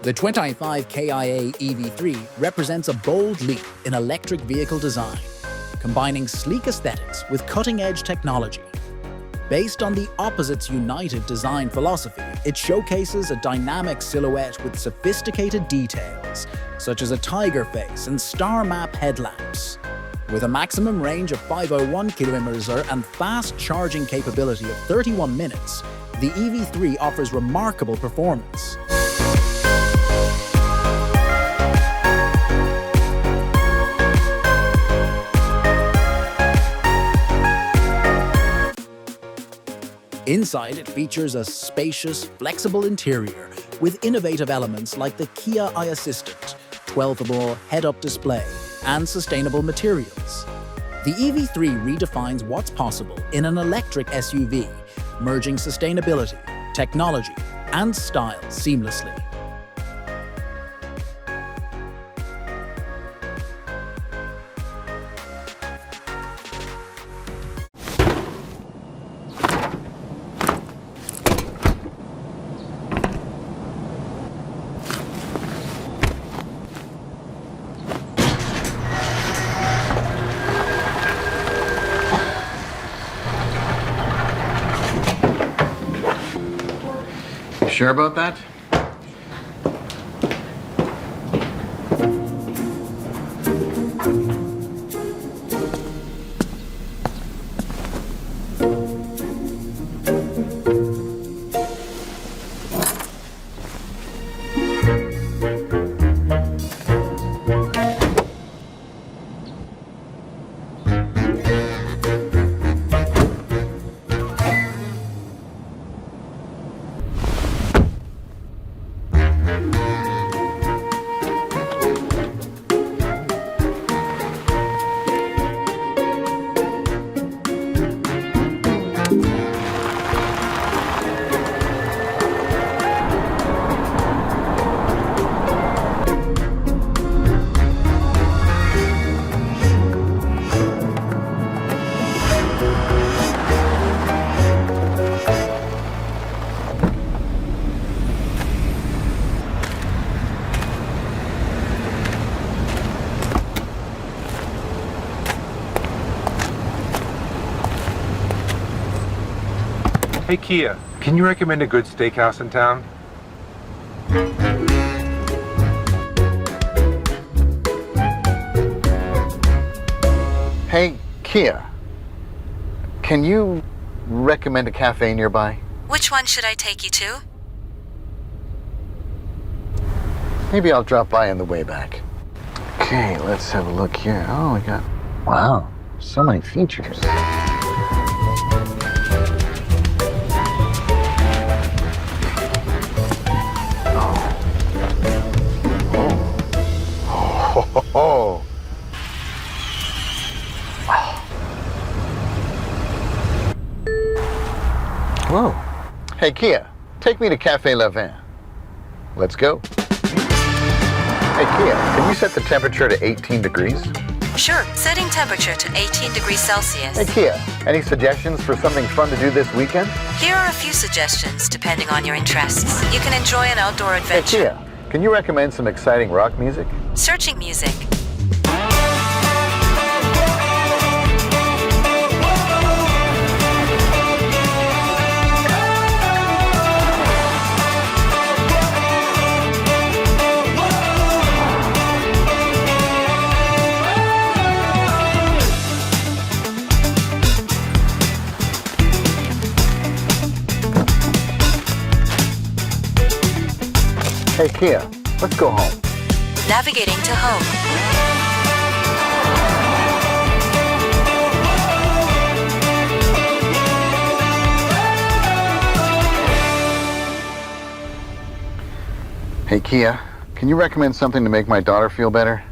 The 2025 KIA EV3 represents a bold leap in electric vehicle design, combining sleek aesthetics with cutting-edge technology. Based on the Opposites United design philosophy, it showcases a dynamic silhouette with sophisticated details, such as a tiger face and star map headlamps. With a maximum range of 501 km and fast charging capability of 31 minutes, the EV3 offers remarkable performance. Inside, it features a spacious, flexible interior with innovative elements like the KIA Assistant, 12-inch head-up display, and sustainable materials. The EV3 redefines what's possible in an electric SUV, merging sustainability, technology, and style seamlessly. Sure about that? Hey Kia, can you recommend a good steakhouse in town? Hey, Kia, can you recommend a cafe nearby? Which one should I take you to? Maybe I'll drop by on the way back. Okay, let's have a look here. Oh, we got... Wow, so many features. Oh. Whoa. Hey, Kia, take me to Cafe Le Vin. Let's go. Hey, Kia, can you set the temperature to 18 degrees? Sure, setting temperature to 18 degrees Celsius. Hey, Kia, any suggestions for something fun to do this weekend? Here are a few suggestions depending on your interests. You can enjoy an outdoor Hey, adventure. Kia, can you recommend some exciting rock music? Searching music. Hey, Kia, let's go home. Navigating to home. Hey, Kia, can you recommend something to make my daughter feel better?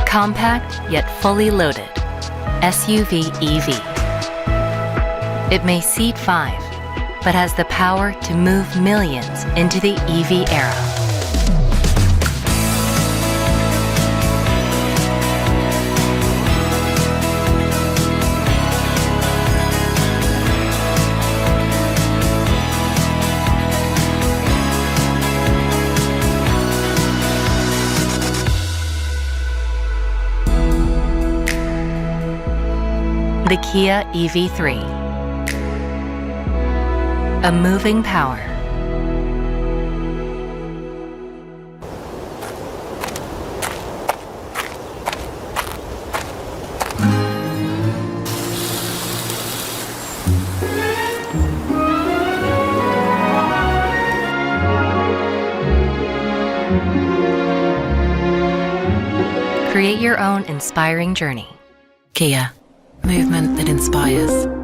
Compact yet fully loaded. SUV EV. It may seat 5, but has the power to move millions into the EV era. The Kia EV3. A moving power. Create your own inspiring journey. Kia. Movement that inspires.